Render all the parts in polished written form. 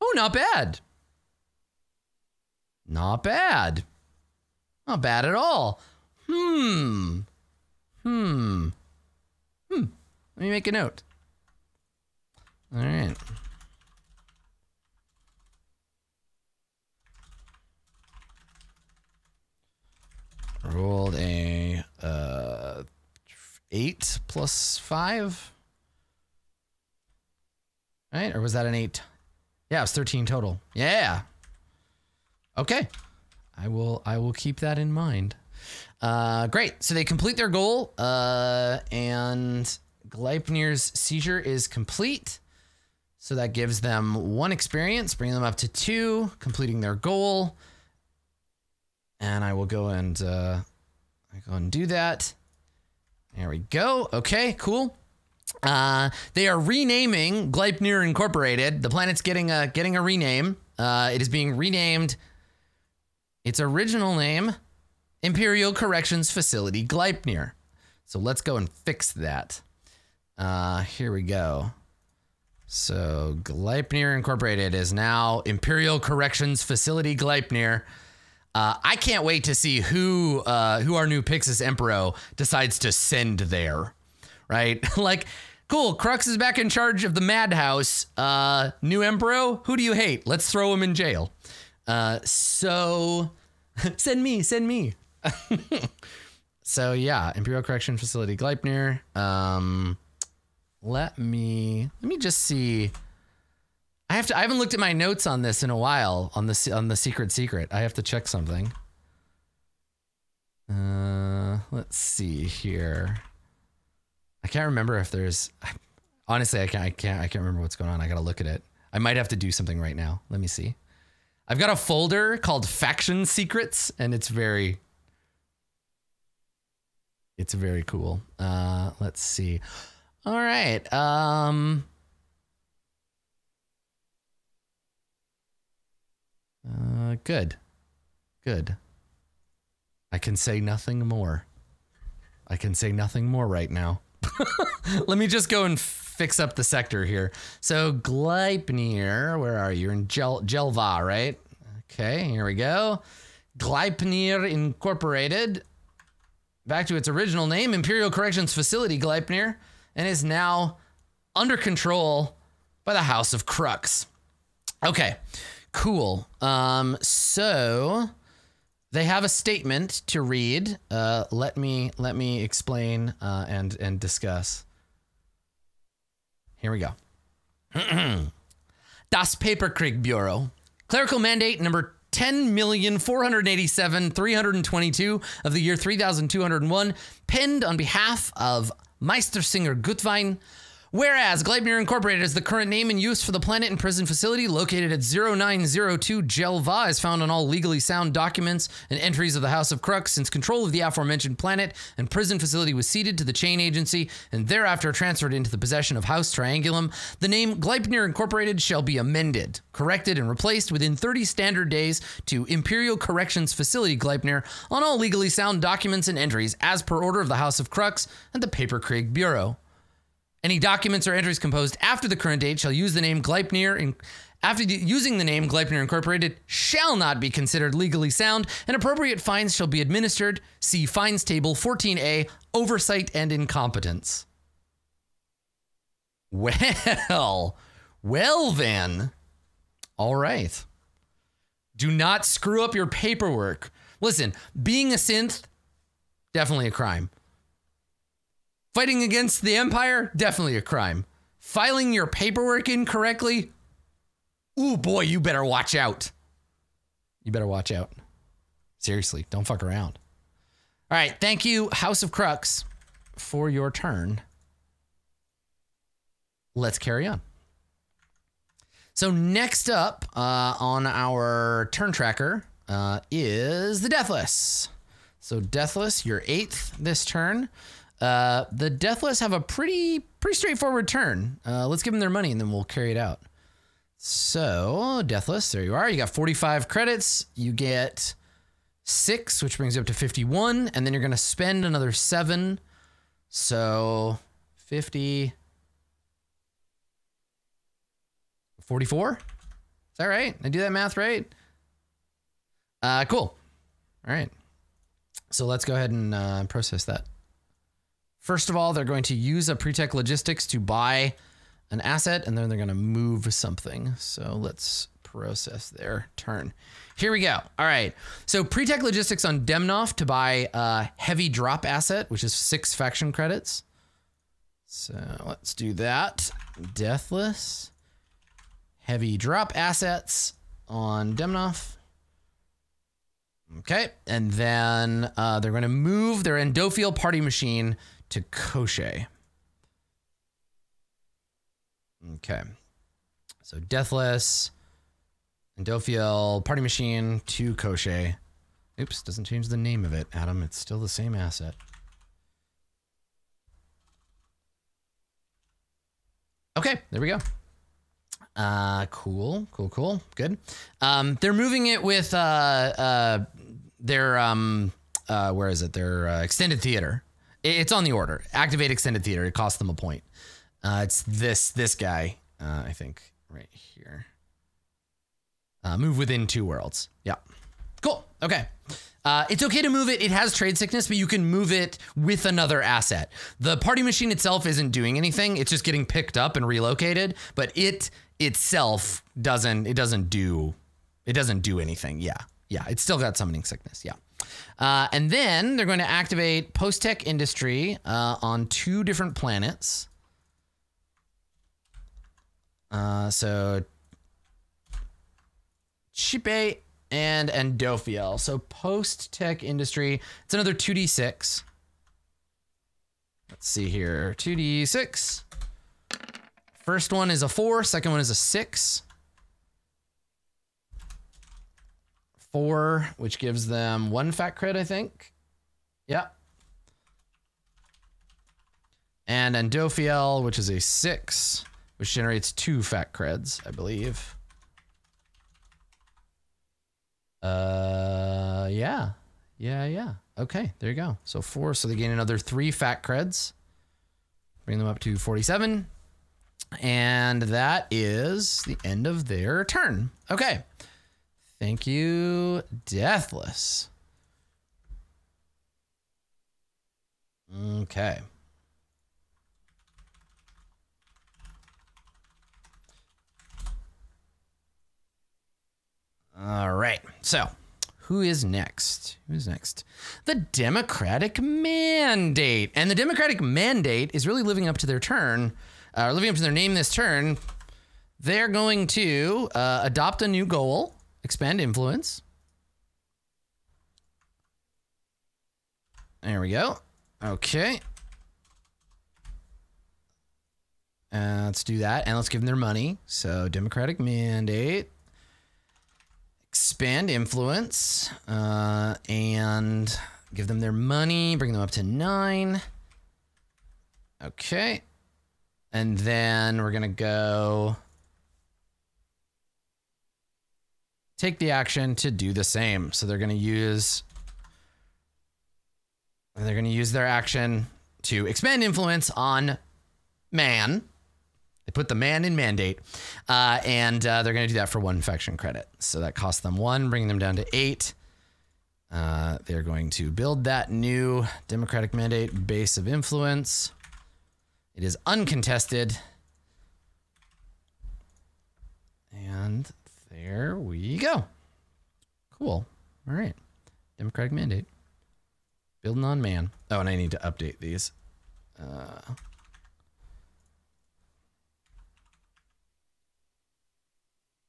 Oh, not bad. Not bad. Not bad at all. Let me make a note. All right. Rolled a 8 plus 5. Right? Or was that an 8? Yeah, it was 13 total. Yeah. Okay. I will keep that in mind. Great. So they complete their goal, and Gleipnir's seizure is complete. So that gives them 1 experience, bringing them up to 2, completing their goal. And I will go and do that. There we go. Okay, cool. They are renaming Gleipnir Incorporated. The planet's getting a rename. It is being renamed. Its original name, Imperial Corrections Facility Gleipnir. So let's go and fix that. Here we go. So Gleipnir Incorporated is now Imperial Corrections Facility Gleipnir. I can't wait to see who our new Pixis Emperor decides to send there, right? Like, cool, Crux is back in charge of the madhouse. New Emperor, who do you hate? Let's throw him in jail. So send me. So yeah, Imperial Correction Facility Gleipnir. Let me just see. I haven't looked at my notes on this in a while on the secret. I have to check something. Let's see here. I can't remember if there's, honestly, I can't remember what's going on. I got to look at it. I might have to do something right now. Let me see. I've got a folder called Faction Secrets, and it's very cool. Let's see. All right. Good. I can say nothing more. Right now. Let me just go and fix up the sector here. So Gleipnir, where are you? You're in Jelva, right? Okay, here we go. Gleipnir Incorporated, back to its original name, Imperial Corrections Facility Gleipnir, and is now under control by the House of Crux. Okay, cool. So they have a statement to read. Let me explain and discuss. Here we go. Das Paperkrieg Bureau. Clerical mandate number 10,487,322 of the year 3201, penned on behalf of Meistersinger Gutwein. Whereas Gleipnir Incorporated is the current name in use for the planet and prison facility located at 0902 Jelva, is found on all legally sound documents and entries of the House of Crux since control of the aforementioned planet and prison facility was ceded to the Chain Agency and thereafter transferred into the possession of House Triangulum. The name Gleipnir Incorporated shall be amended, corrected, and replaced within 30 standard days to Imperial Corrections Facility Gleipnir on all legally sound documents and entries as per order of the House of Crux and the Paperkrieg Bureau. Any documents or entries composed after the current date shall use the name Gleipnir. After using the name Gleipnir Incorporated shall not be considered legally sound, and appropriate fines shall be administered. See Fines Table 14A, Oversight and Incompetence. Well then. All right. Do not screw up your paperwork. Listen, being a synth, definitely a crime. Fighting against the Empire, definitely a crime. Filing your paperwork incorrectly, ooh boy, you better watch out. You better watch out. Seriously, don't fuck around. All right, thank you, House of Crux, for your turn. Let's carry on. So next up on our turn tracker is the Deathless. So Deathless, you're 8th this turn. The Deathless have a pretty straightforward turn. Let's give them their money and then we'll carry it out. So, Deathless, there you are. You got 45 credits. You get 6, which brings you up to 51. And then you're going to spend another 7. So, 50. 44? Is that right? I do that math right? Cool. All right. So let's go ahead and process that. First of all, they're going to use a Pretech Logistics to buy an asset, and then they're going to move something. So let's process their turn. Here we go. All right. So Pretech Logistics on Demnoff to buy a heavy drop asset, which is 6 faction credits. So let's do that. Deathless. Heavy drop assets on Demnoff. Okay. And then they're going to move their Endofield party machine to Koche. Okay. So Deathless, Endofield party machine to Koche. Oops, doesn't change the name of it, Adam. It's still the same asset. Okay, there we go. Cool. Good. They're moving it with their where is it? Their extended theater. It's on the order. Activate extended theater. It costs them a point. It's this guy, I think, right here. Move within 2 worlds. Yeah. Cool. Okay. It's okay to move it. It has trade sickness, but you can move it with another asset. The party machine itself isn't doing anything. It's just getting picked up and relocated, but it itself doesn't do anything. Yeah. It's still got summoning sickness. Yeah. And then they're going to activate post-tech industry on 2 different planets. So Chipe and Endofiel. So post-tech industry, it's another 2d6. Let's see here. 2d6. First one is a 4, second one is a 6. 4, which gives them 1 fat crit, I think. Yeah. And Endofiel, which is a 6, which generates 2 fat creds, I believe. Yeah. Okay, there you go. So 4, so they gain another 3 fat creds. Bring them up to 47. And that is the end of their turn. Okay. Thank you, Deathless. Okay. All right. So, who is next? The Democratic Mandate. And the Democratic Mandate is really living up to their turn, living up to their name this turn. They're going to adopt a new goal, expand influence. There we go. Okay. Let's do that. And let's give them their money. So, Democratic Mandate. Expand influence and give them their money, bring them up to 9. Okay. And then we're going to go take the action to do the same. So they're going to use their action to expand influence on man. They put the man in mandate, and they're going to do that for 1 faction credit. So that costs them 1, bringing them down to 8. They're going to build that new Democratic Mandate base of influence. It is uncontested. And there we go. Cool. All right. Democratic Mandate. Building on man. Oh, and I need to update these.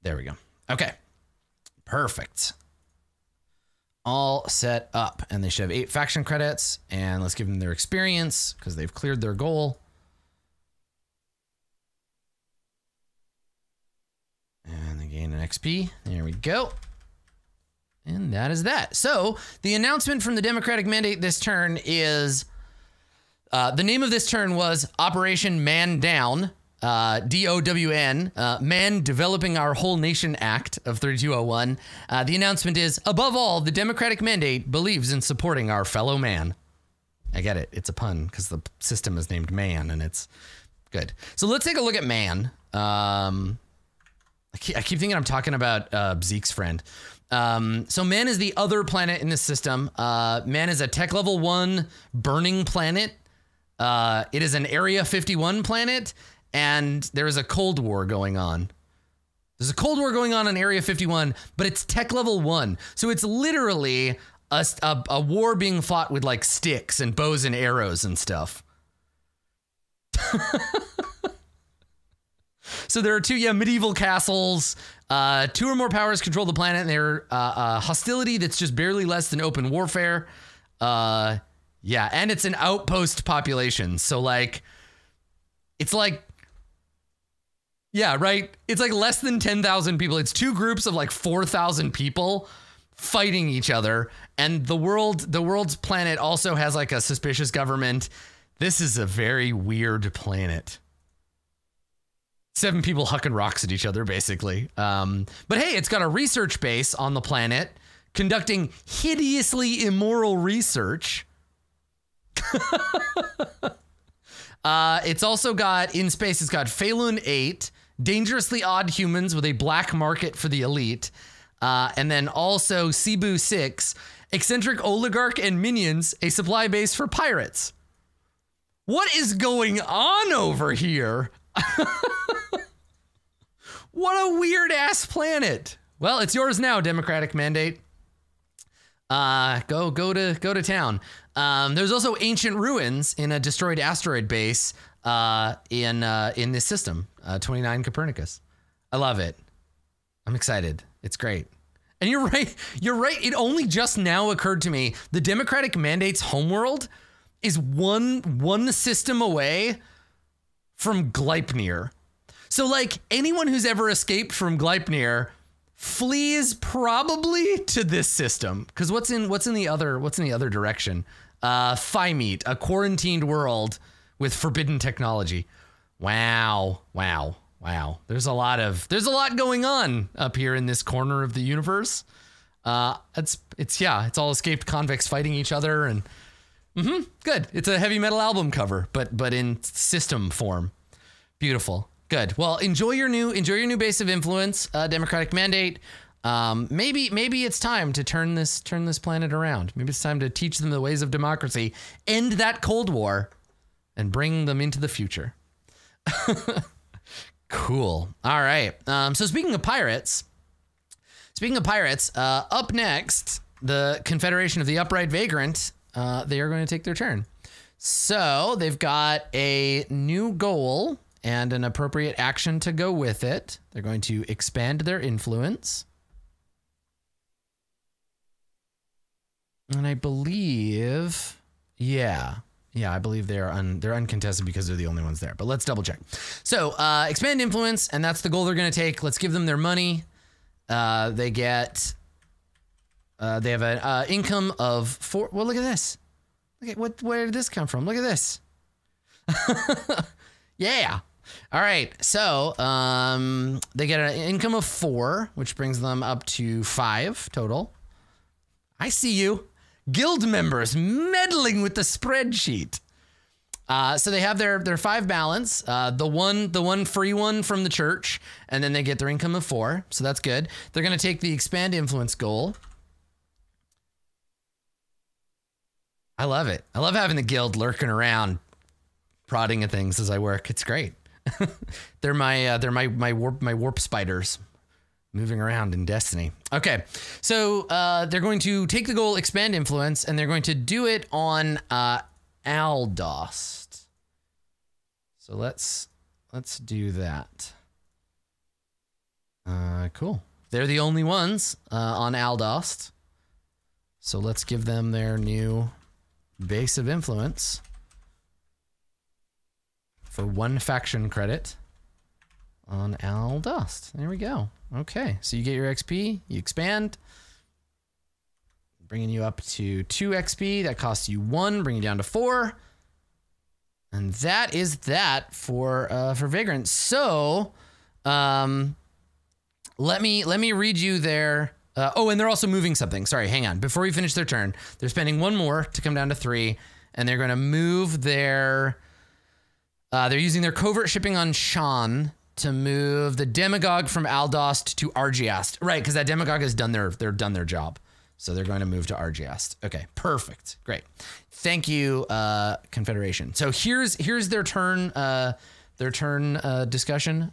There we go. Okay. Perfect. All set up. And they should have 8 faction credits. And let's give them their experience because they've cleared their goal. And they gain an XP. There we go. And that is that. So the announcement from the Democratic Mandate this turn is the name of this turn was Operation Man Down. DOWN, Man Developing Our Whole Nation Act of 3201. The announcement is, above all, the Democratic Mandate believes in supporting our fellow man. I get it. It's a pun because the system is named man and it's good. So let's take a look at man. I keep thinking I'm talking about Zeke's friend. So Man is the other planet in this system. Man is a tech level 1 burning planet. It is an Area 51 planet, and there is a Cold War going on. There's a Cold War going on in Area 51, but it's tech level 1. So it's literally a war being fought with like sticks and bows and arrows and stuff. So there are 2 medieval castles. 2 or more powers control the planet, and they're hostility that's just barely less than open warfare. And it's an outpost population. So like, it's like, yeah, right. It's like less than 10,000 people. It's 2 groups of like 4,000 people fighting each other. And the world's planet also has like a suspicious government. This is a very weird planet. 7 people hucking rocks at each other, basically. But hey, it's got a research base on the planet conducting hideously immoral research. It's also got, in space, it's got Phalun 8, dangerously odd humans with a black market for the elite. And then also Cebu 6, eccentric oligarch and minions, a supply base for pirates. What is going on over here? What a weird ass planet. Well, it's yours now, Democratic mandate. Go to town. There's also ancient ruins in a destroyed asteroid base in this system, 29 Copernicus. I love it. I'm excited. It's great. And you're right. It only just now occurred to me the Democratic mandate's homeworld is one system away from Gleipnir. So like anyone who's ever escaped from Gleipnir flees probably to this system. Because what's in the other direction? Phymeet, a quarantined world with forbidden technology. Wow. There's a lot going on up here in this corner of the universe. It's all escaped convicts fighting each other and good. It's a heavy metal album cover, but in system form. Beautiful. Good. Well, enjoy your new base of influence, Democratic mandate. Maybe it's time to turn this planet around. Maybe it's time to teach them the ways of democracy, end that Cold War, and bring them into the future. Cool. All right. So speaking of pirates, up next, the Confederation of the Upright Vagrant, they are going to take their turn. So they've got a new goal and an appropriate action to go with it. They're going to expand their influence. And I believe, I believe they're uncontested because they're the only ones there. But let's double check. So expand influence, and that's the goal they're going to take. Let's give them their money. They have an income of 4. Well, look at this. Look at where did this come from? Look at this. Yeah. All right. So they get an income of 4, which brings them up to 5 total. I see you. Guild members meddling with the spreadsheet. So they have their 5 balance, the one free one from the church, and then they get their income of 4. So that's good. They're going to take the expand influence goal. I love it. I love having the guild lurking around, prodding at things as I work. It's great. They're my warp spiders moving around in Destiny. Okay, so they're going to take the goal, expand influence, and they're going to do it on Aldost. So let's do that. Cool. They're the only ones on Aldost. So let's give them their new base of influence for 1 faction credit on Aldost. There we go. Okay, so you get your XP, you expand, bringing you up to 2 XP. That costs you 1, bringing you down to 4. And that is that for Vagrant. So, let me read you their. And they're also moving something. Sorry, hang on. Before we finish their turn, they're spending 1 more to come down to 3, and they're going to move their. They're using their covert shipping on Shan to move the demagogue from Aldost to Argiast. Right, because that demagogue has done their job. So they're going to move to Argiast. Okay, perfect. Great. Thank you, Confederation. So here's their turn discussion.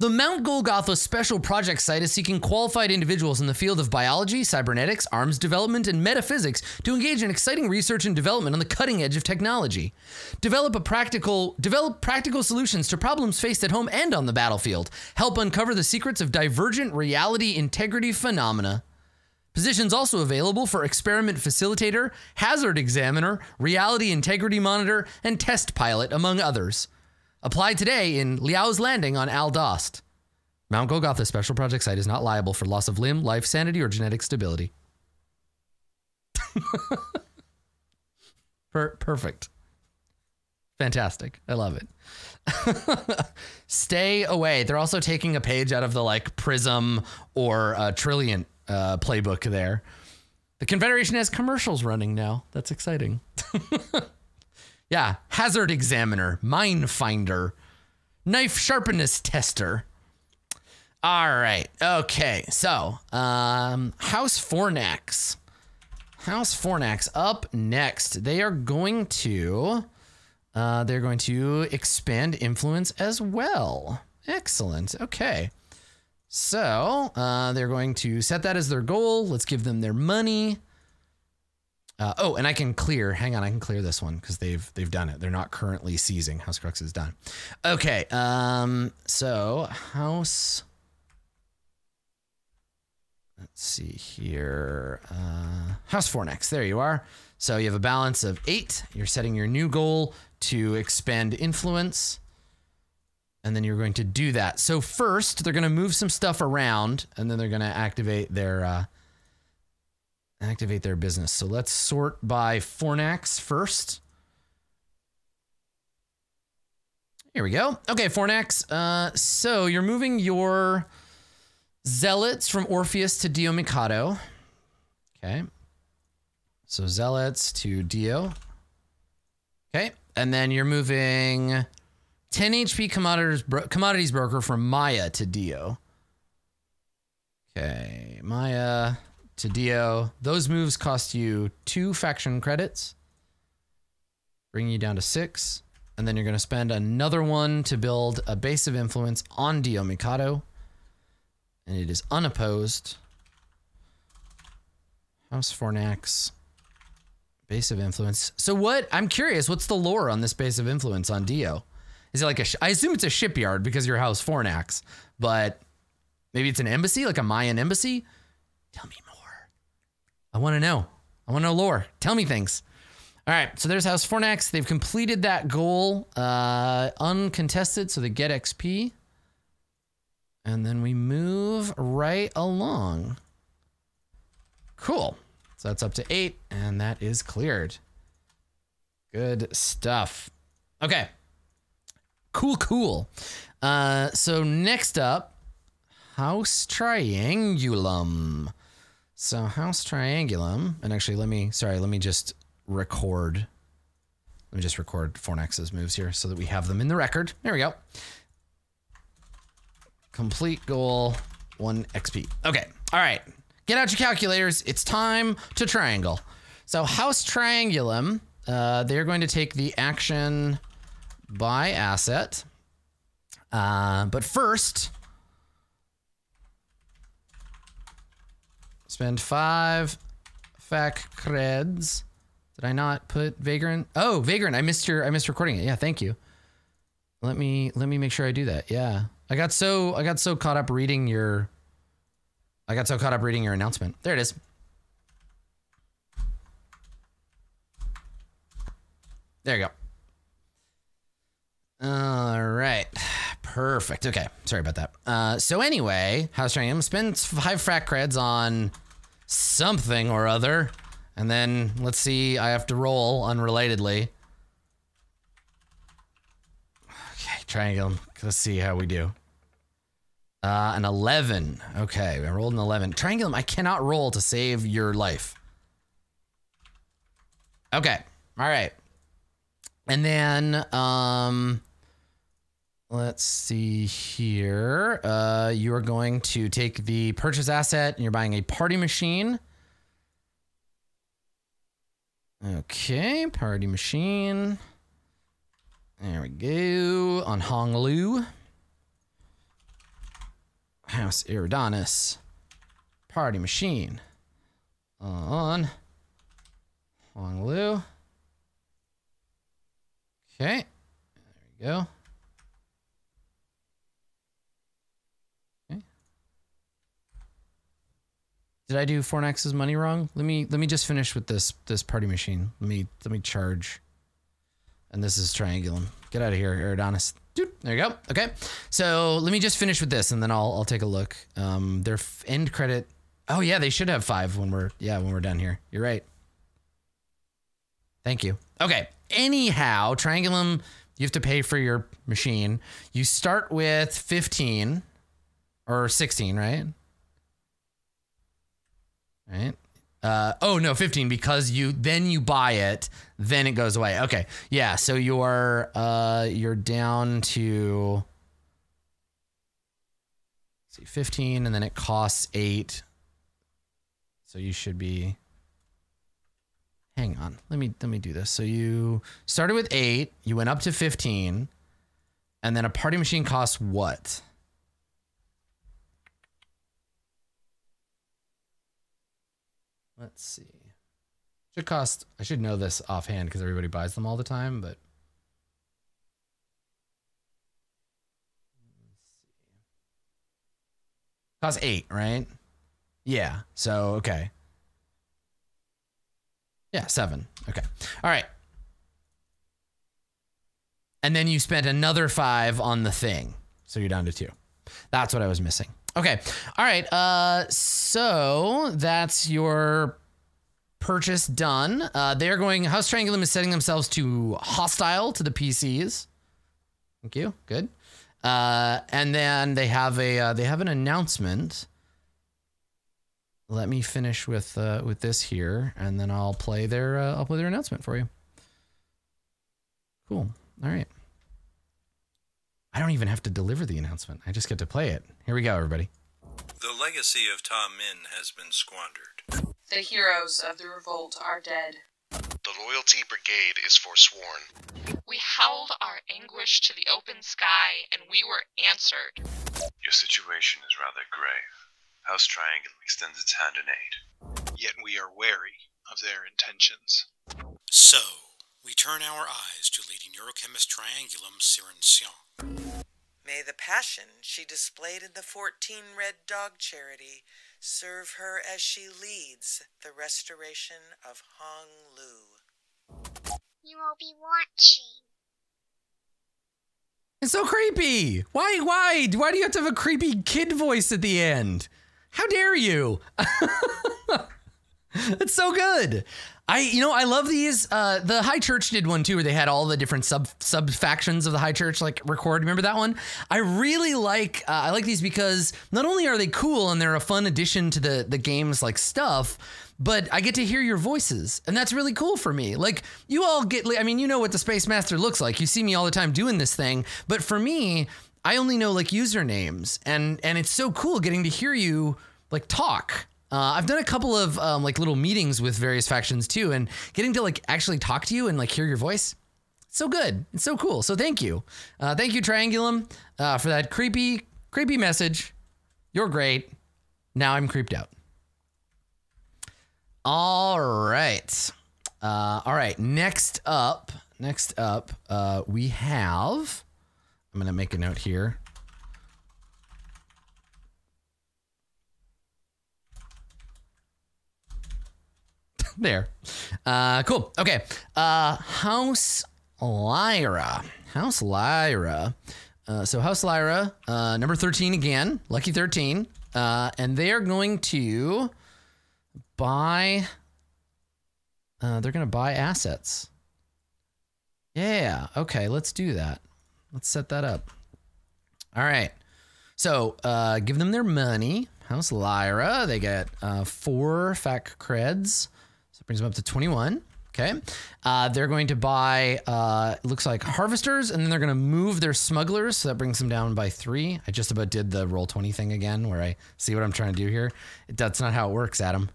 The Mount Golgotha Special Project Site is seeking qualified individuals in the field of biology, cybernetics, arms development, and metaphysics to engage in exciting research and development on the cutting edge of technology. Develop practical solutions to problems faced at home and on the battlefield. Help uncover the secrets of divergent reality integrity phenomena. Positions also available for experiment facilitator, hazard examiner, reality integrity monitor, and test pilot, among others. Apply today in Liao's Landing on Aldost. Mount Golgotha Special Project Site is not liable for loss of limb, life, sanity, or genetic stability. Perfect. Fantastic. I love it. Stay away. They're also taking a page out of the like Prism or Trilliant playbook there. The Confederation has commercials running now. That's exciting. Yeah, hazard examiner, mine finder, knife sharpness tester. All right, okay, so House Fornax. House Fornax up next. They are going to expand influence as well. Excellent. Okay, so they're going to set that as their goal. Let's give them their money. Oh, and I can clear. Hang on, I can clear this one because they've done it. They're not currently seizing. House Crux is done. Okay. So House. Let's see here. House Fornax. There you are. So you have a balance of 8. You're setting your new goal to expand influence, and then you're going to do that. So first, they're going to move some stuff around, and then they're going to activate their business. So let's sort by Fornax first. Here we go. Okay, Fornax. So you're moving your zealots from Orpheus to Dio Mikado. Okay. So zealots to Dio. Okay. And then you're moving 10 HP commodities broker from Maya to Dio. Okay, Maya to Dio. Those moves cost you 2 faction credits, bring you down to 6. And then you're going to spend another one to build a base of influence on Dio Mikado. And it is unopposed. House Fornax. Base of influence. So what? I'm curious, what's the lore on this base of influence on Dio? Is it like I assume it's a shipyard because you're House Fornax, but maybe it's an embassy, like a Mayan embassy? Tell me more. I want to know. I want to know lore. Tell me things. All right, so there's House Fornax. They've completed that goal uncontested, so they get XP. And then we move right along. Cool. So that's up to 8, and that is cleared. Good stuff. Okay. Cool. So next up, House Triangulum. So House Triangulum, and actually let me just record. Let me just record Fornax's moves here so that we have them in the record. There we go. Complete goal, 1 XP. Okay, all right. Get out your calculators. It's time to triangle. So House Triangulum, they're going to take the action by asset. But first, spend 5 fac creds. Did I not put Vagrant? Oh, Vagrant, I missed recording it. Yeah, thank you. Let me make sure I do that. Yeah. I got so caught up reading your announcement. There it is. There you go. All right. Perfect. Okay. Sorry about that. So anyway, House Triangulum spends 5 frac creds on something or other. And then let's see, I have to roll unrelatedly. Okay, Triangulum. Let's see how we do. An 11. Okay, I rolled an 11. Triangulum, I cannot roll to save your life. Okay. All right. And then let's see here. You are going to take the purchase asset and you're buying a party machine. Okay, party machine. There we go. On Honglu. House Iridanus. Party machine. On Honglu. Okay. There we go. Okay. Did I do Fornax's money wrong? Let me just finish with this party machine. Let me charge. And this is Triangulum. Get out of here, Iridanus. Dude, there you go. Okay. So let me just finish with this and then I'll take a look. Their end credit. Oh yeah, they should have 5 when we're done here. You're right. Thank you. Okay. Anyhow, Triangulum, you have to pay for your machine. You start with 15 or 16, right? Right. Oh no, 15 because you buy it, then it goes away. Okay. Yeah, so you're down to, let's see, 15 and then it costs 8. So you should be, hang on. Let me do this. So you started with 8, you went up to 15, and then a party machine costs what? Let's see. Should cost, I should know this offhand because everybody buys them all the time, but costs 8, right? Yeah. So, okay. Yeah, 7. Okay. All right. And then you spent another 5 on the thing. So you're down to 2. That's what I was missing. Okay. All right. So that's your purchase done. They're going, House Triangulum is setting themselves to hostile to the PCs. Thank you. Good. And then they have an announcement. Let me finish with this here, and then I'll play their announcement for you. Cool. All right. I don't even have to deliver the announcement. I just get to play it. Here we go, everybody. The legacy of Ta Min has been squandered. The heroes of the revolt are dead. The Loyalty Brigade is forsworn. We howled our anguish to the open sky, and we were answered. Your situation is rather grave. House Triangulum extends its hand in aid. Yet we are wary of their intentions. So, we turn our eyes to Lady Neurochemist Triangulum Sirencion. May the passion she displayed in the 14 Red Dog charity serve her as she leads the restoration of Hong Lu. You will be watching. It's so creepy. Why do you have to have a creepy kid voice at the end? How dare you? It's so good. I love these. The High Church did one too, where they had all the different sub factions of the High Church like record. Remember that one? I really like. I like these because not only are they cool and they're a fun addition to the game's like stuff, but I get to hear your voices, and that's really cool for me. Like you all get. I mean, you know what the Space Master looks like. You see me all the time doing this thing, but for me, I only know like usernames, and it's so cool getting to hear you like talk. I've done a couple of like little meetings with various factions too, and getting to like actually talk to you and like hear your voice, it's so good. It's so cool. So thank you. Thank you, Triangulum, for that creepy message. You're great. Now I'm creeped out. All right. All right. Next up, we have, I'm going to make a note here. There. Cool. Okay. House Lyra. House Lyra. So House Lyra, number 13 again, lucky 13. And they are going to buy, they're going to buy assets. Yeah. Okay. Let's do that. Let's set that up. All right. So, give them their money. House Lyra, they get 4 fac creds. So it brings them up to 21. Okay. They're going to buy, looks like harvesters, and then they're going to move their smugglers. So that brings them down by 3. I just about did the roll 20 thing again where I see what I'm trying to do here. That's not how it works, Adam.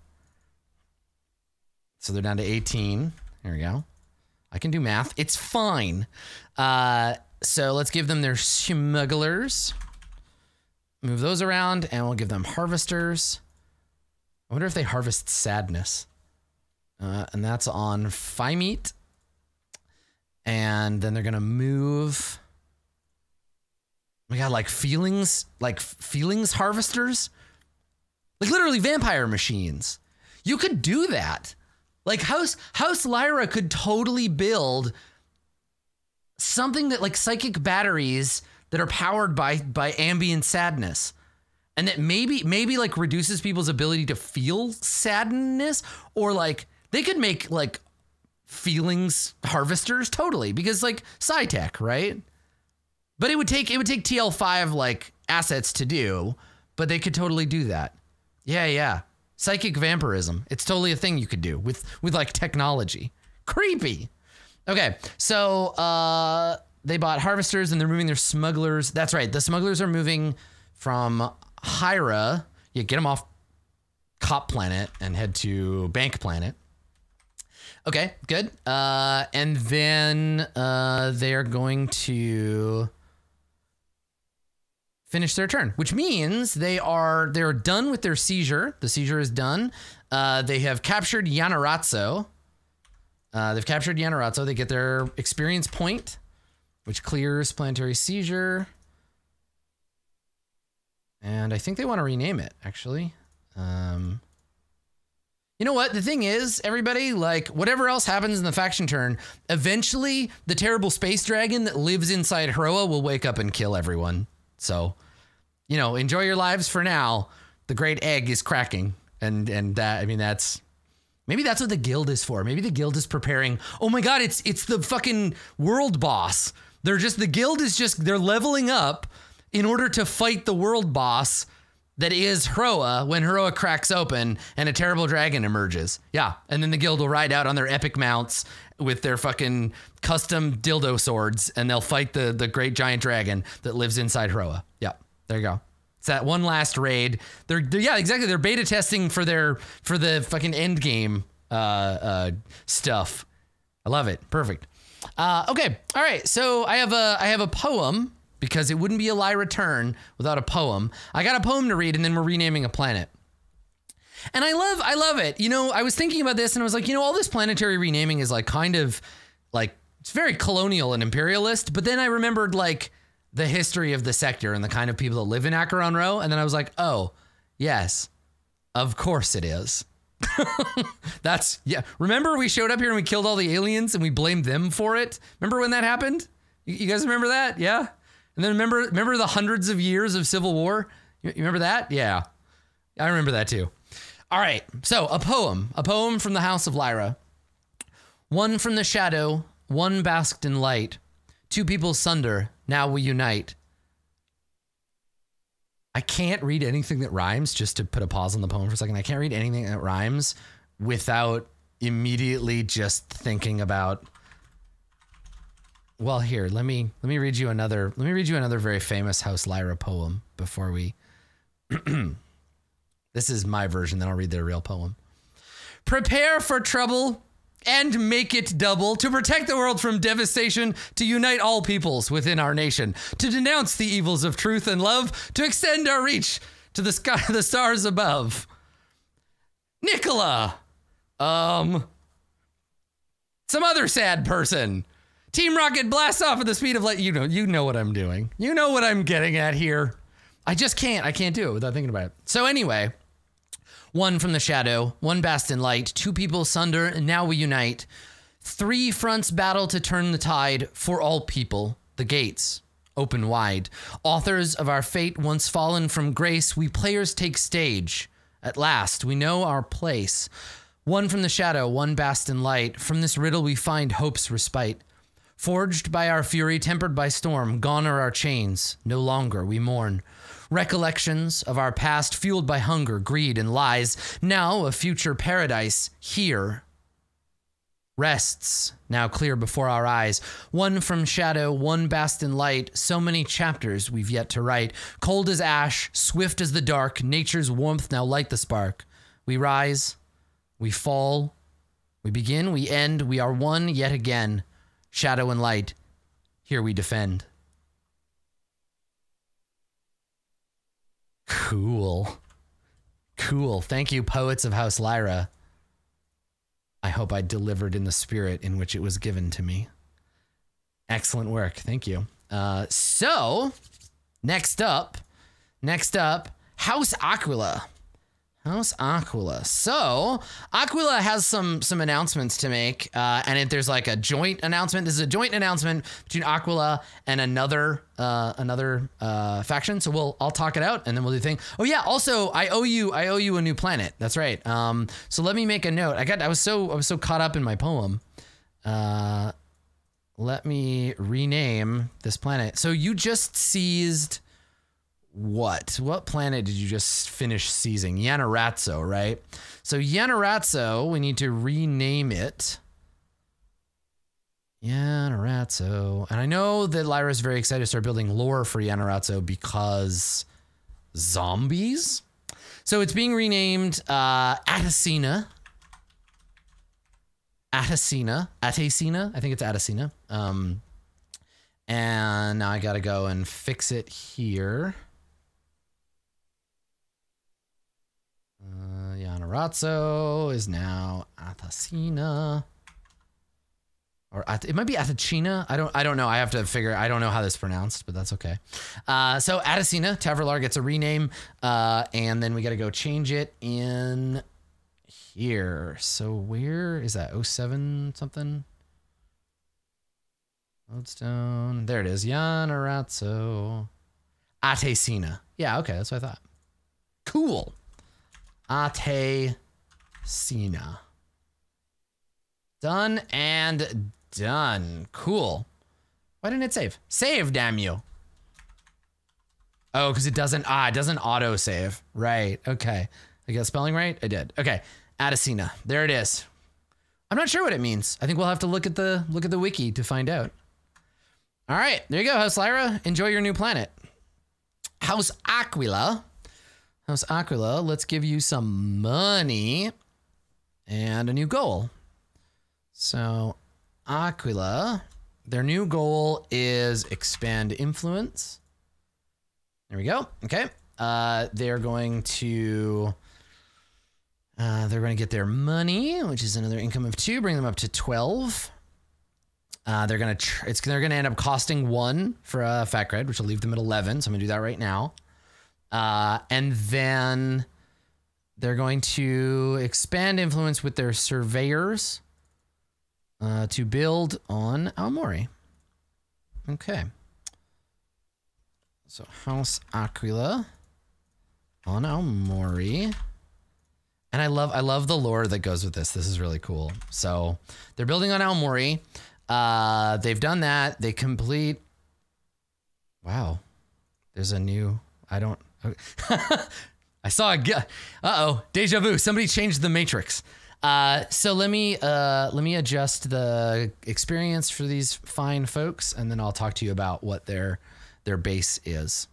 So they're down to 18. There we go. I can do math. It's fine. So let's give them their smugglers. Move those around, and we'll give them harvesters. I wonder if they harvest sadness. And that's on Phymeat. And then they're going to move. We got like feelings harvesters. Like literally vampire machines. You could do that. Like House Lyra could totally build something that like psychic batteries that are powered by ambient sadness. And that maybe like reduces people's ability to feel sadness, or like they could make like feelings harvesters totally, because like sci-tech, right? But it would take TL5 like assets to do, but they could totally do that. Yeah. Psychic vampirism. It's totally a thing you could do with like technology. Creepy. Okay, so they bought harvesters and they're moving their smugglers. That's right. The smugglers are moving from Hyra. Yeah, get them off Cop Planet and head to Bank Planet. Okay, good. And then they're going to finish their turn, which means they're done with their seizure. The seizure is done. They have captured Yanarazzo. They get their experience point, which clears planetary seizure. And I think they want to rename it, actually. You know what? The thing is, everybody, like, whatever else happens in the faction turn, eventually the terrible space dragon that lives inside Hroa will wake up and kill everyone. So, you know, enjoy your lives for now. The great egg is cracking. And that, I mean, maybe that's what the guild is for. Maybe the guild is preparing. Oh my God, it's the fucking world boss. They're leveling up in order to fight the world boss that is Hroa when Hroa cracks open and a terrible dragon emerges. Yeah, and then the guild will ride out on their epic mounts with their fucking custom dildo swords, and they'll fight the great giant dragon that lives inside Hroa. Yeah, there you go. It's that one last raid. Yeah, exactly. They're beta testing for the fucking end game stuff. I love it. Perfect. Okay. All right. So I have a poem, because it wouldn't be a Lyra turn without a poem. I got a poem to read, and then we're renaming a planet. And I love it. You know, I was thinking about this and I was like, you know, all this planetary renaming is like kind of like, it's very colonial and imperialist. But then I remembered like the history of the sector and the kind of people that live in Acheron Row. And then I was like, oh, yes, of course it is. Yeah. Remember we showed up here and we killed all the aliens and we blamed them for it? Remember when that happened? You guys remember that? Yeah. And then remember the hundreds of years of civil war? You remember that? Yeah. I remember that too. All right. So a poem from the House of Lyra. One from the shadow, one basked in light. Two people sunder, now we unite. I can't read anything that rhymes, just to put a pause on the poem for a second. I can't read anything that rhymes without immediately just thinking about, well, here, let me read you another very famous House Lyra poem before we This is my version, then I'll read their real poem. Prepare for trouble and make it double, to protect the world from devastation, to unite all peoples within our nation, to denounce the evils of truth and love, to extend our reach to the sky, the stars above. Nicola, some other sad person. Team Rocket blasts off at the speed of light. You know what I'm doing. You know what I'm getting at here. I can't do it without thinking about it. So anyway, one from the shadow, one basked in light, two people sunder, and now we unite. Three fronts battle to turn the tide for all people. The gates open wide. Authors of our fate once fallen from grace, we players take stage. At last, we know our place. One from the shadow, one basked in light. From this riddle we find hope's respite. Forged by our fury, tempered by storm, gone are our chains, no longer we mourn. Recollections of our past, fueled by hunger, greed, and lies, now a future paradise here. rests, now clear before our eyes. One from shadow, one basked in light. So many chapters we've yet to write. Cold as ash, swift as the dark. Nature's warmth now light the spark. We rise, we fall, we begin, we end. We are one yet again. Shadow and light, here we defend. Cool. Cool. Thank you, poets of House Lyra. I hope I delivered in the spirit in which it was given to me. Excellent work. Thank you. So, next up, House Aquila. House Aquila. So, Aquila has some announcements to make, and there's like a joint announcement. This is a joint announcement between Aquila and another faction. So I'll talk it out, and then we'll do the thing. Oh yeah, also I owe you a new planet. That's right. So let me make a note. I was so caught up in my poem. Let me rename this planet. So you just seized. What planet did you just finish seizing? Yanaratso, right? So Yanaratso, we need to rename it. Yanaratso. And I know that Lyra's very excited to start building lore for Yanaratso because zombies. So it's being renamed Atacina. I think it's Atacina. And now I gotta go and fix it here. Yanaratso is now Atacina, or it might be Atacina. I don't know. I have to figure. I don't know how this is pronounced, but that's okay. So Atacina, Tavralar gets a rename, and then we got to go change it in here. So where is that? 07 something. Lodestone. There it is. Yanaratso. Atacina. Yeah. Okay, that's what I thought. Cool. Atacina. Done and done. Cool. Why didn't it save? Save, damn you. Oh, because it doesn't auto save. Right. Okay. I got spelling right? I did. Okay. Atacina. There it is. I'm not sure what it means. I think we'll have to look at the wiki to find out. All right. There you go, House Lyra. Enjoy your new planet. House Aquila. House Aquila, let's give you some money and a new goal. So Aquila, their new goal is expand influence. There we go. Okay. They're going to get their money, which is another income of 2, bring them up to 12. They're gonna end up costing 1 for a fat cred, which will leave them at 11. So I'm gonna do that right now. And then they're going to expand influence with their surveyors to build on Aomori. Okay. So House Aquila on Aomori. And I love the lore that goes with this. This is really cool. So they're building on Aomori. They've done that. They complete. Wow. There's a new. I don't. I saw a. Uh-oh. Deja vu. Somebody changed the matrix. So let me adjust the experience for these fine folks, and then I'll talk to you about what their base is.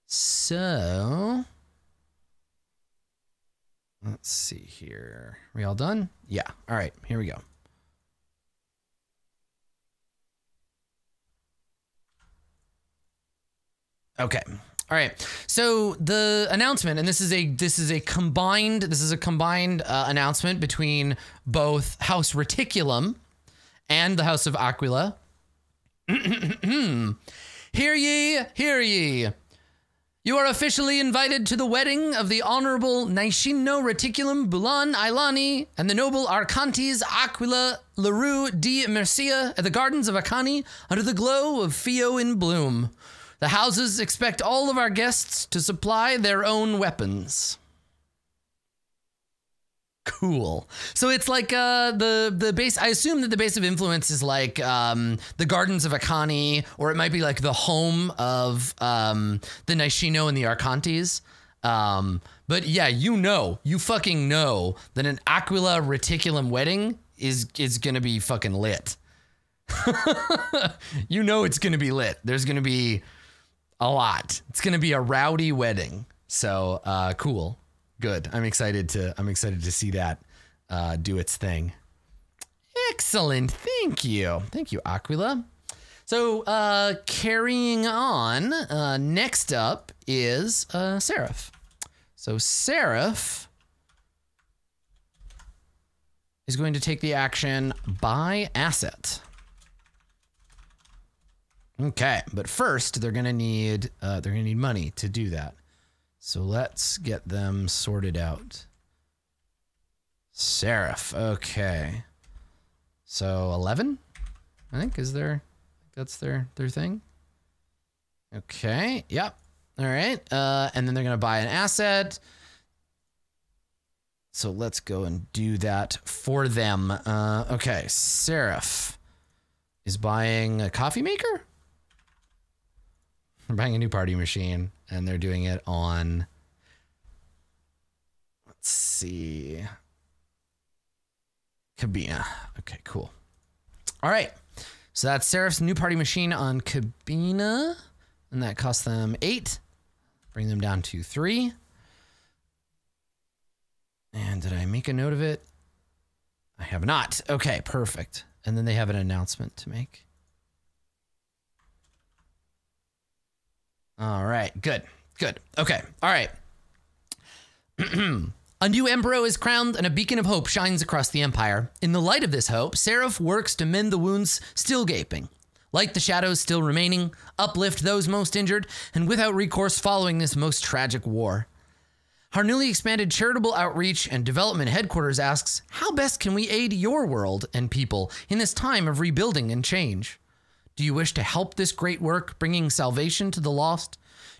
So let's see here. Are we all done? Yeah. All right. Here we go. Okay. All right. So the announcement, and this is a combined announcement between both House Reticulum and the House of Aquila. Hear ye, hear ye. You are officially invited to the wedding of the Honorable Naishino Reticulum Bulan Ailani and the noble Arcantes Aquila LaRue di Mercia at the Gardens of Akani under the glow of Fio in bloom. The houses expect all of our guests to supply their own weapons. Cool. So it's like the base. I assume that the base of influence is like the Gardens of Akani, or it might be like the home of the Naishino and the Arcantes. But yeah, you fucking know that an Aquila Reticulum wedding is going to be fucking lit. You know it's going to be lit. There's going to be a lot. It's going to be a rowdy wedding. So cool. Good. I'm excited to see that do its thing. Excellent. Thank you. Thank you, Aquila. So carrying on, next up is Seraph. So Seraph is going to take the action buy asset. Okay, but first they're gonna need money to do that. So let's get them sorted out. Seraph, okay. So 11, I think that's their thing. Okay, yep. All right, and then they're gonna buy an asset. So let's go and do that for them. Okay, Seraph is buying a coffee maker. They're buying a new party machine, and they're doing it on, let's see, Cabina. Okay, cool. All right, so that's Seraph's new party machine on Cabina, and that cost them 8. Bring them down to 3. And did I make a note of it? I have not. Okay, perfect. And then they have an announcement to make. All right, good. Okay, all right. A new emperor is crowned and a beacon of hope shines across the empire. In the light of this hope, Seraph works to mend the wounds still gaping. Light the shadows still remaining, uplift those most injured, and without recourse following this most tragic war. Our newly expanded charitable outreach and development headquarters asks, how best can we aid your world and people in this time of rebuilding and change? Do you wish to help this great work, bringing salvation to the lost?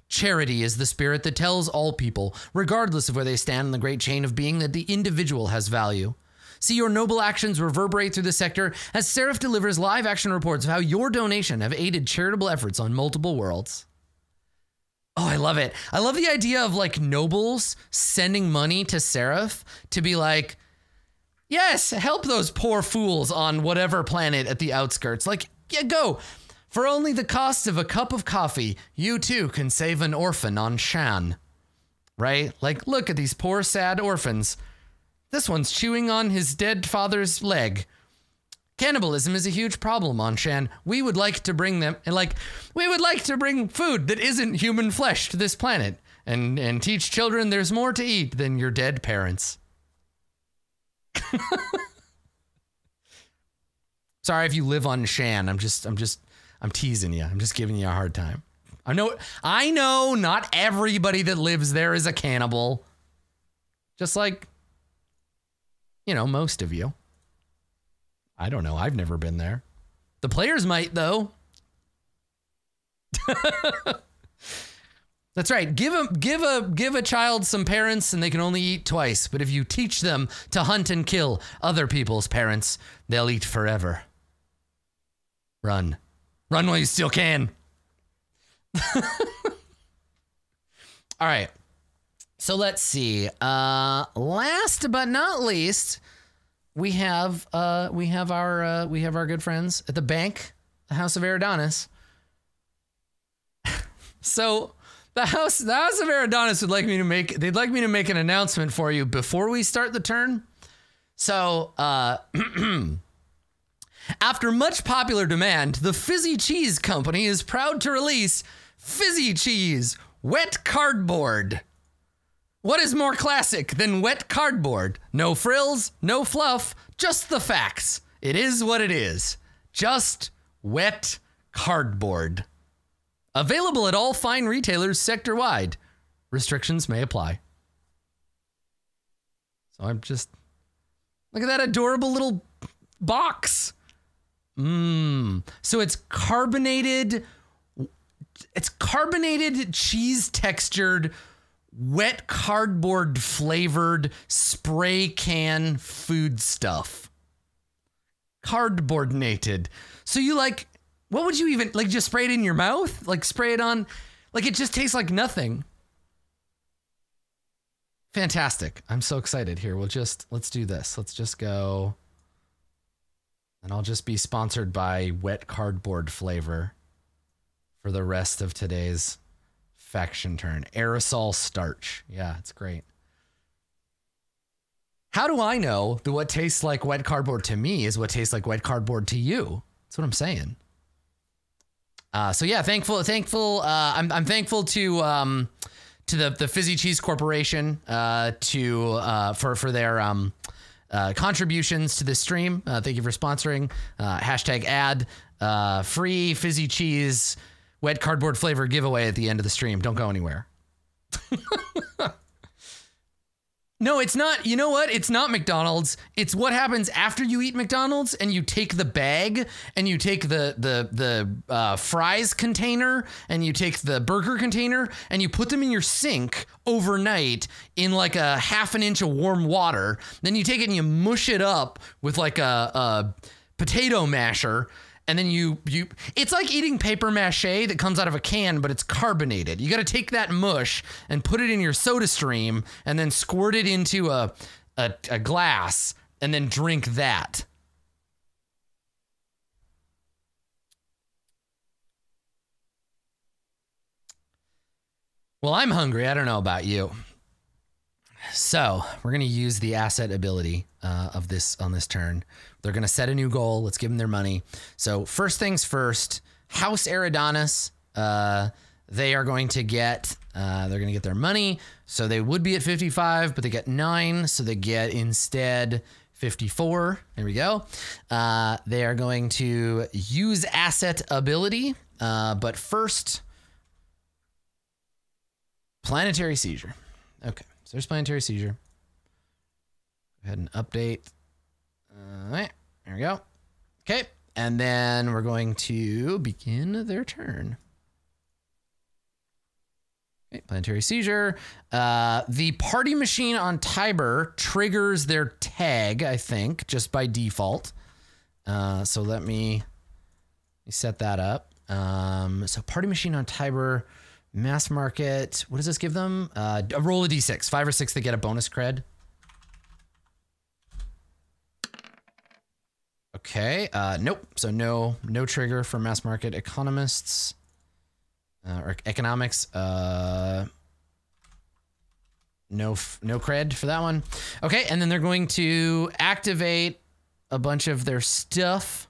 Charity is the spirit that tells all people, regardless of where they stand in the great chain of being, that the individual has value. See your noble actions reverberate through the sector as Seraph delivers live action reports of how your donation have aided charitable efforts on multiple worlds. Oh, I love it. I love the idea of like nobles sending money to Seraph to be like, yes, help those poor fools on whatever planet at the outskirts. Like, yeah, go. For only the cost of a cup of coffee, you too can save an orphan on Shan. Right? Like, look at these poor, sad orphans. This one's chewing on his dead father's leg. Cannibalism is a huge problem on Shan. We would like to bring them, and like, we would like to bring food that isn't human flesh to this planet and teach children there's more to eat than your dead parents. Sorry if you live on Shan. I'm teasing you. I'm just giving you a hard time. I know not everybody that lives there is a cannibal. Just like, you know, most of you. I don't know. I've never been there. The players might, though. That's right. Give a child some parents and they can only eat twice. But if you teach them to hunt and kill other people's parents, they'll eat forever. Run. Run while you still can. All right. So let's see. Last but not least, we have our good friends at the bank, the House of Eridanis. So the House of Eridanis would like me to make an announcement for you before we start the turn. So after much popular demand, the Fizzy Cheese Company is proud to release Fizzy Cheese Wet Cardboard. What is more classic than wet cardboard? No frills, no fluff, just the facts. It is what it is. Just wet cardboard. Available at all fine retailers sector-wide. Restrictions may apply. So I'm just... Look at that adorable little box. So it's carbonated cheese textured wet cardboard flavored spray can food stuff. Cardboardinated. So you like, what would you even, like just spray it in your mouth? Like spray it on, like it just tastes like nothing. Fantastic. I'm so excited here. Let's do this. Let's just go And I'll just be sponsored by wet cardboard flavor for the rest of today's faction turn. Aerosol starch. Yeah, it's great. How do I know that what tastes like wet cardboard to me is what tastes like wet cardboard to you? That's what I'm saying. So yeah, thankful. I'm thankful to the Fizzy Cheese Corporation for their contributions to this stream. Thank you for sponsoring. Hashtag ad free Fizzy Cheese wet cardboard flavor giveaway at the end of the stream. Don't go anywhere. No, it's not. You know what? It's not McDonald's. It's what happens after you eat McDonald's and you take the bag and you take the fries container and you take the burger container and you put them in your sink overnight in like a half an inch of warm water. Then you take it and you mush it up with like a potato masher. And then you it's like eating paper mache that comes out of a can, but it's carbonated. You got to take that mush and put it in your soda stream and then squirt it into a glass and then drink that. Well, I'm hungry. I don't know about you. So we're going to use the asset ability of this on this turn. They're going to set a new goal. Let's give them their money. So first things first, House Eridanus, they are going to get, they're going to get their money. So they would be at 55, but they get 9. So they get instead 54. There we go. They are going to use asset ability. But first, planetary seizure. Okay. So there's planetary seizure. Go ahead and update. All right, there we go. Okay, and then we're going to begin their turn. Okay, planetary seizure. The party machine on Tiber triggers their tag, I think, just by default. So let me set that up. So party machine on Tiber, mass market. What does this give them? Roll a d6. 5 or 6, they get a bonus cred. Okay, nope. So no trigger for mass market economists or economics. No cred for that one. Okay, and then they're going to activate a bunch of their stuff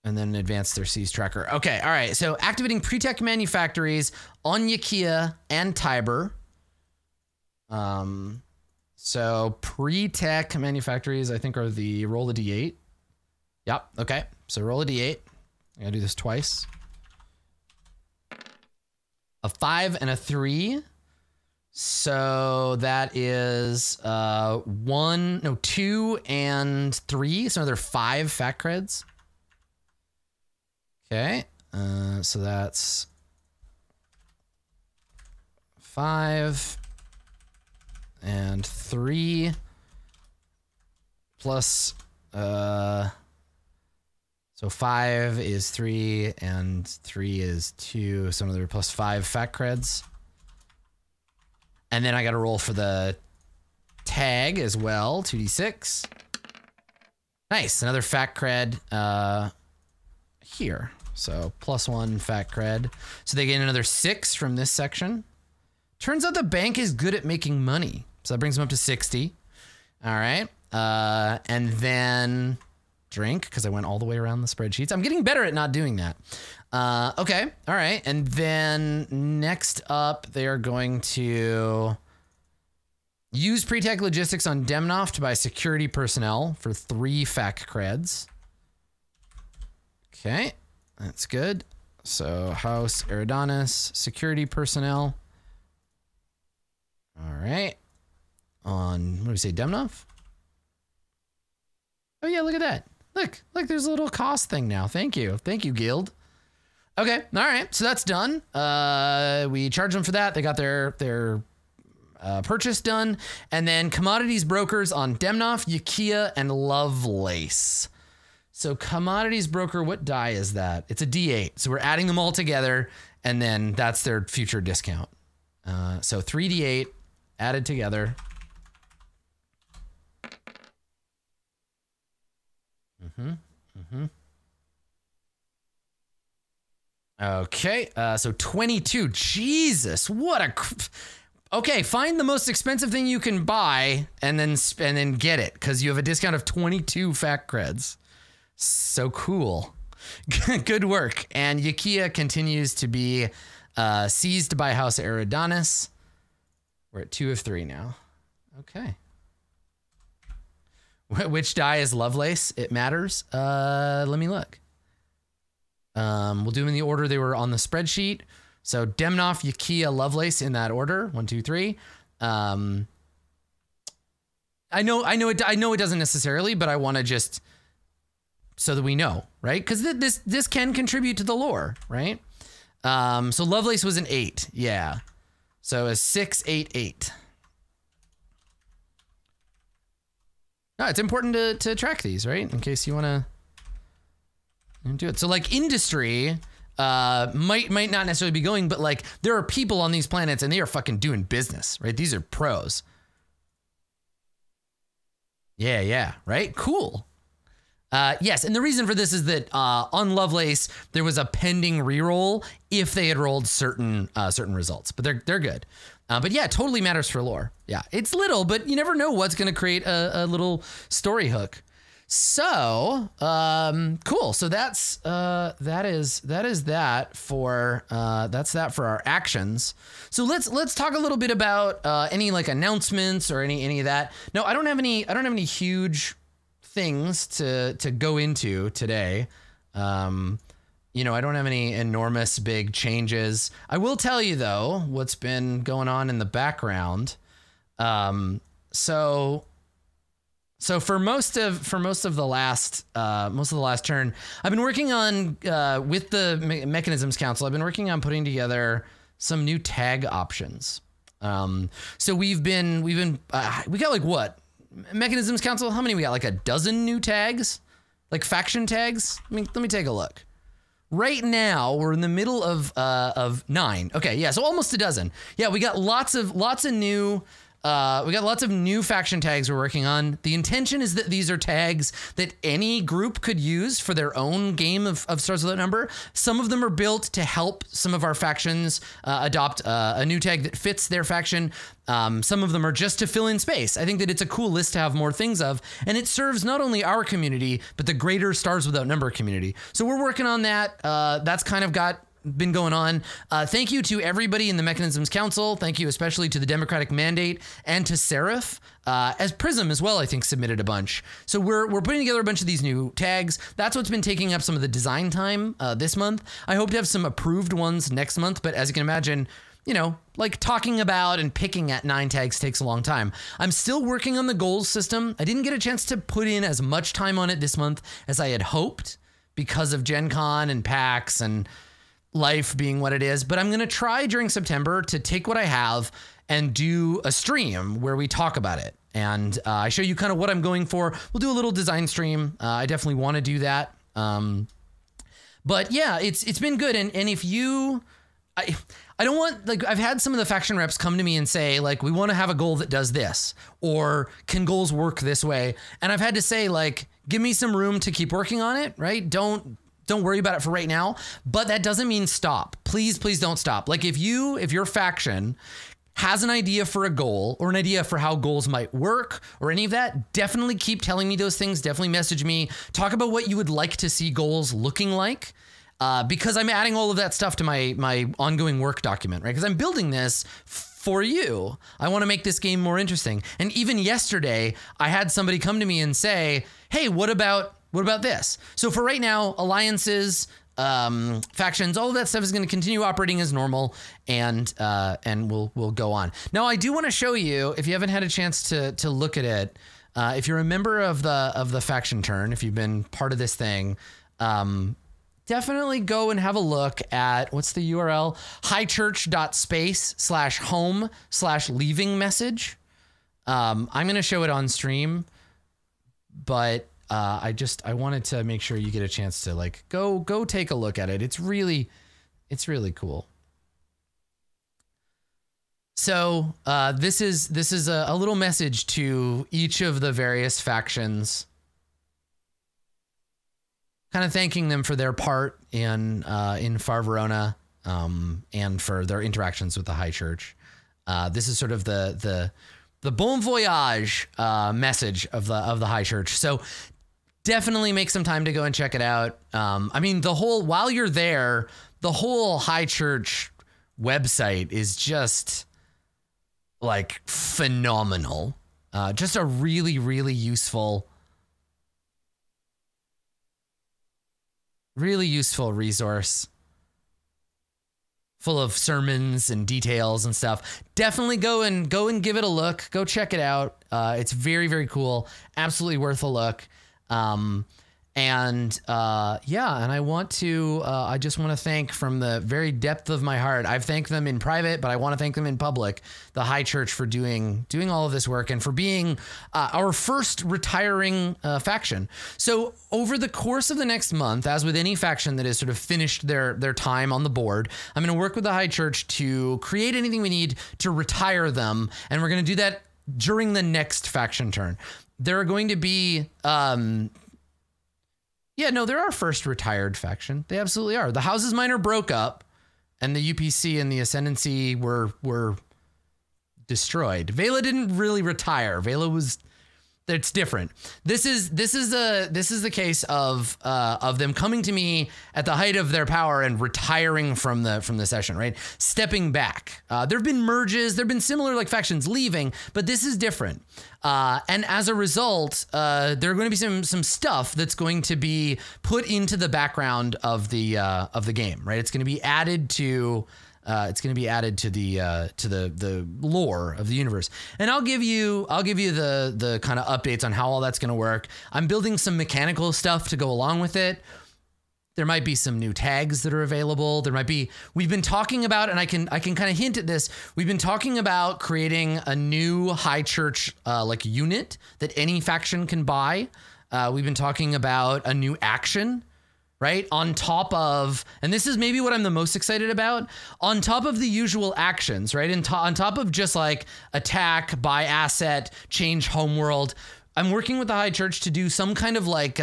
and then advance their Seas tracker. Okay, all right. So activating pre-tech manufactories on Yakia and Tiber. So pre-tech manufactories, I think, are the roll a d8. Yep. Okay. So roll a d8. I gotta do this twice. A 5 and a 3. So that is 2 and 3. So another 5 fat creds. Okay. So that's 5 and 3 plus so 5 is 3 and 3 is 2, so another plus 5 fat creds. And then I got to roll for the tag as well, 2d6. Nice, another fat cred here. So +1 fat cred. So they get another 6 from this section. Turns out the bank is good at making money. So that brings them up to 60. All right. And then drink, because I went all the way around the spreadsheets. I'm getting better at not doing that. Okay. All right. And then next up, they are going to use pre-tech logistics on Demnoff to buy security personnel for 3 FAC creds. Okay. That's good. So House Eridanus, security personnel. All right. On, what do we say, Demnoff? Oh, yeah, look at that. Look, there's a little cost thing now. Thank you. Thank you, Guild. Okay, all right, so that's done. We charge them for that. They got their purchase done. And then commodities brokers on Demnoff, Yakia, and Lovelace. So commodities broker, what die is that? It's a D8. So we're adding them all together, and then that's their future discount. So 3d8 added together. Okay, so 22. Jesus, what a... Okay, find the most expensive thing you can buy and then get it, because you have a discount of 22 fact creds. So cool. Good work. And Yakia continues to be seized by House Eridanus. We're at 2 of 3 now. Okay. Which die is Lovelace? It matters. Let me look. We'll do them in the order they were on the spreadsheet. So Demnoff, Yakia, Lovelace in that order. 1, 2, 3. I know it doesn't necessarily, but I want to just so that we know, right? Because this can contribute to the lore, right? So Lovelace was an 8, yeah. So a 6, 8, 8. No, it's important to track these, right? In case you want to do it. So like industry might not necessarily be going, but like there are people on these planets and they are fucking doing business, right? These are pros. Yeah, right? Cool. Yes, and the reason for this is that on Lovelace there was a pending reroll if they had rolled certain results, but they're good. But yeah, it totally matters for lore. Yeah, it's little, but you never know what's going to create a little story hook. So cool. So that's that for our actions. So let's talk a little bit about any like announcements or any of that. No, I don't have any huge things to go into today. You know, I don't have any enormous big changes. I will tell you though what's been going on in the background. So for most of the last turn, I've been working on with the Mechanisms Council. I've been working on putting together some new tag options. So we got like what? Mechanisms Council, how many we got? Like a dozen new tags? Like faction tags? Let me take a look. Right now, we're in the middle of 9. Okay, yeah, so almost a dozen. Yeah, we got lots of new faction tags we're working on. The intention is that these are tags that any group could use for their own game of Stars Without Number. Some of them are built to help some of our factions adopt a new tag that fits their faction. Some of them are just to fill in space. I think that it's a cool list to have more things of, and it serves not only our community, but the greater Stars Without Number community. So we're working on that. That's kind of been going on. Thank you to everybody in the Mechanisms Council. Thank you especially to the Democratic Mandate and to Seraph, as Prism as well, I think, submitted a bunch. So we're putting together a bunch of these new tags. That's what's been taking up some of the design time this month. I hope to have some approved ones next month, but as you can imagine, you know, like talking about and picking at 9 tags takes a long time. I'm still working on the goals system. I didn't get a chance to put in as much time on it this month as I had hoped because of Gen Con and PAX and life being what it is, but I'm going to try during September to take what I have and do a stream where we talk about it. And I show you kind of what I'm going for. We'll do a little design stream. I definitely want to do that. But yeah, it's been good. And if you, I don't want, like, I've had some of the faction reps come to me and say, like, we want to have a goal that does this, or can goals work this way? And I've had to say, like, give me some room to keep working on it, right? Don't worry about it for right now, but that doesn't mean stop. Please don't stop. Like if your faction has an idea for a goal or an idea for how goals might work or any of that, definitely keep telling me those things. Definitely message me. Talk about what you would like to see goals looking like, because I'm adding all of that stuff to my ongoing work document, right? Because I'm building this for you. I want to make this game more interesting. And even yesterday, I had somebody come to me and say, hey, what about this? So for right now, alliances, factions, all of that stuff is going to continue operating as normal, and we'll go on. Now, I do want to show you, if you haven't had a chance to look at it, if you're a member of the faction turn, if you've been part of this thing, definitely go and have a look at, what's the URL? highchurch.space/home/leaving message. I'm going to show it on stream, but I wanted to make sure you get a chance to like go take a look at it. It's really cool. So this is a little message to each of the various factions kind of thanking them for their part in Far Verona, and for their interactions with the High Church. This is sort of the bon voyage message of the High Church. So definitely make some time to go and check it out. I mean, while you're there, the whole High Church website is just like phenomenal. Just a really, really useful resource full of sermons and details and stuff. Definitely go and give it a look. Go check it out. It's very, very cool. Absolutely worth a look. And I just want to thank from the very depth of my heart. I've thanked them in private, but I want to thank them in public, the High Church, for doing all of this work and for being our first retiring faction. So over the course of the next month, as with any faction that has sort of finished their time on the board, I'm going to work with the High Church to create anything we need to retire them. And we're going to do that during the next faction turn. There are going to be, they're our first retired faction. They absolutely are. The Houses Minor broke up, and the UPC and the Ascendancy were destroyed. Vela didn't really retire. Vela was. It's different. This is the case of them coming to me at the height of their power and retiring from the session, right? Stepping back. There've been merges. There've been similar like factions leaving, but this is different. And as a result, there are going to be some stuff that's going to be put into the background of the game, right? It's going to be added to. The lore of the universe, and I'll give you the kind of updates on how all that's going to work. I'm building some mechanical stuff to go along with it. There might be some new tags that are available. We've been talking about, and I can kind of hint at this. We've been talking about creating a new High Church like unit that any faction can buy. We've been talking about a new action. Right? On top of, and this is maybe what I'm the most excited about, on top of the usual actions, right? And on top of just like attack, buy asset, change homeworld, I'm working with the High Church to do some kind of like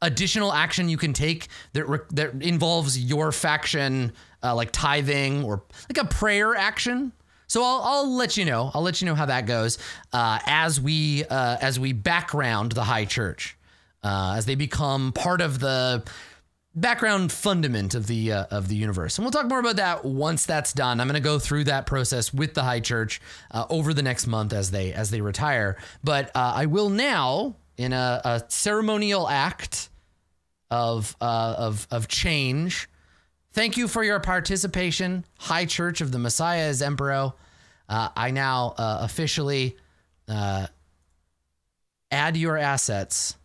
additional action you can take that involves your faction, like tithing or like a prayer action. So I'll let you know. I'll let you know how that goes as we background the High Church. As they become part of the background fundament of the universe. And we'll talk more about that once that's done. I'm going to go through that process with the High Church over the next month as they retire. But I will now, in a ceremonial act of change, thank you for your participation, High Church of the Messiah as Emperor. I now officially add your assets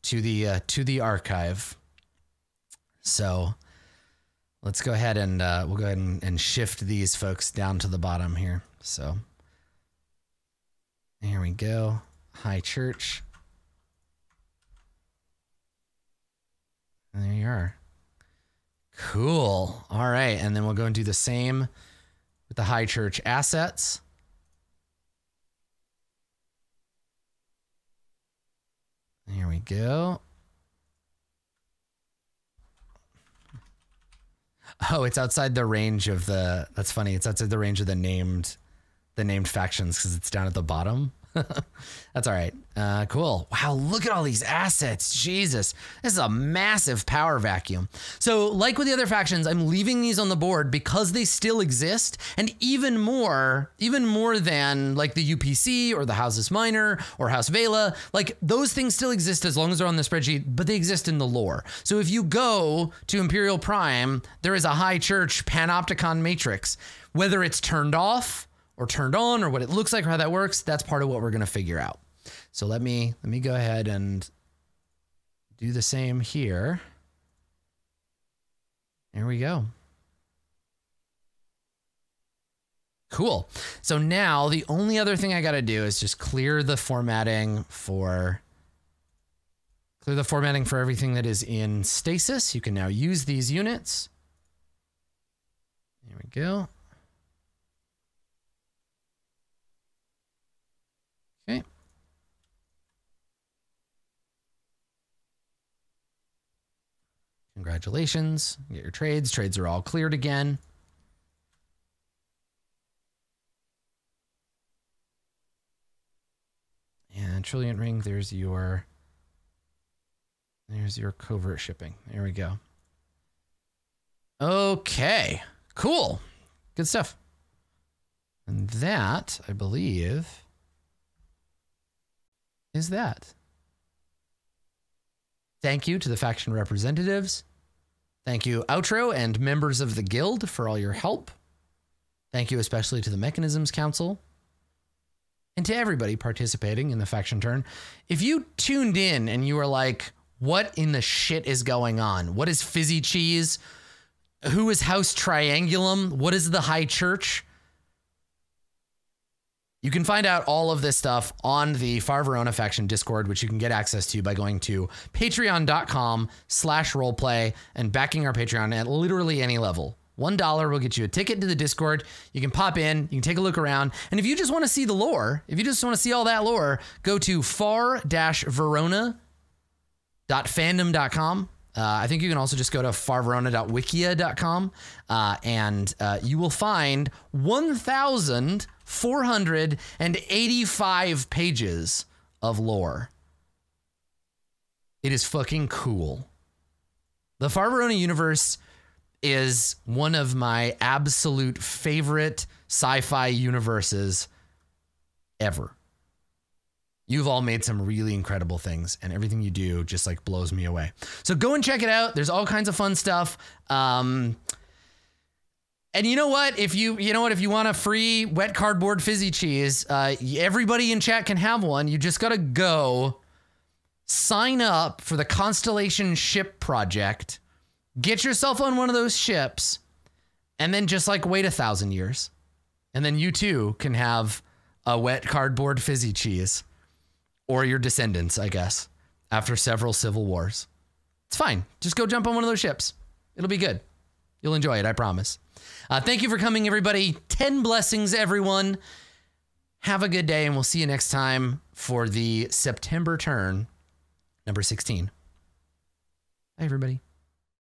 to the archive. So let's go ahead and we'll go ahead and shift these folks down to the bottom here. So here we go. High Church. And there you are. Cool. All right. And then we'll go and do the same with the High Church assets. Here we go. Oh, it's outside the range of that's funny. It's outside the range of the named factions because it's down at the bottom. That's all right. Cool. Wow, look at all these assets. Jesus, this is a massive power vacuum. So like with the other factions, I'm leaving these on the board because they still exist. And even more than like the UPC or the Houses Minor or House Vela, like those things still exist as long as they're on the spreadsheet, but they exist in the lore. So if you go to Imperial Prime, there is a High Church Panopticon matrix. Whether it's turned off or turned on or what it looks like or how that works, that's part of what we're going to figure out. So let me go ahead and do the same here. There we go. Cool. So now the only other thing I got to do is just clear the formatting for everything that is in stasis. You can now use these units. There we go. Okay. Congratulations. Get your trades. Trades are all cleared again. And Trillion Ring, there's your covert shipping. There we go. Okay, cool. Good stuff. And that, I believe, is that. Thank you to the faction representatives. Thank you, Outro, and members of the guild for all your help. Thank you especially to the Mechanisms Council. And to everybody participating in the faction turn. If you tuned in and you were like, what in the shit is going on? What is Fizzy Cheese? Who is House Triangulum? What is the High Church? You can find out all of this stuff on the Far Verona faction Discord, which you can get access to by going to patreon.com/roleplay and backing our Patreon at literally any level. $1 will get you a ticket to the Discord. You can pop in, you can take a look around. And if you just want to see the lore, if you just want to see all that lore, go to far-verona.fandom.com. I think you can also just go to farverona.wikia.com and you will find 1,485 pages of lore. It is fucking cool. The Far Verona universe is one of my absolute favorite sci-fi universes ever. You've all made some really incredible things, and everything you do just like blows me away. So go and check it out. There's all kinds of fun stuff. And you know what? If you want a free wet cardboard fizzy cheese, everybody in chat can have one. You just got to go sign up for the Constellation Ship Project. Get yourself on one of those ships, and then just like wait 1,000 years. And then you too can have a wet cardboard fizzy cheese. Or your descendants, I guess, after several civil wars. It's fine. Just go jump on one of those ships. It'll be good. You'll enjoy it, I promise. Thank you for coming, everybody. 10 blessings, everyone. Have a good day, and we'll see you next time for the September turn, number 16. Bye, everybody.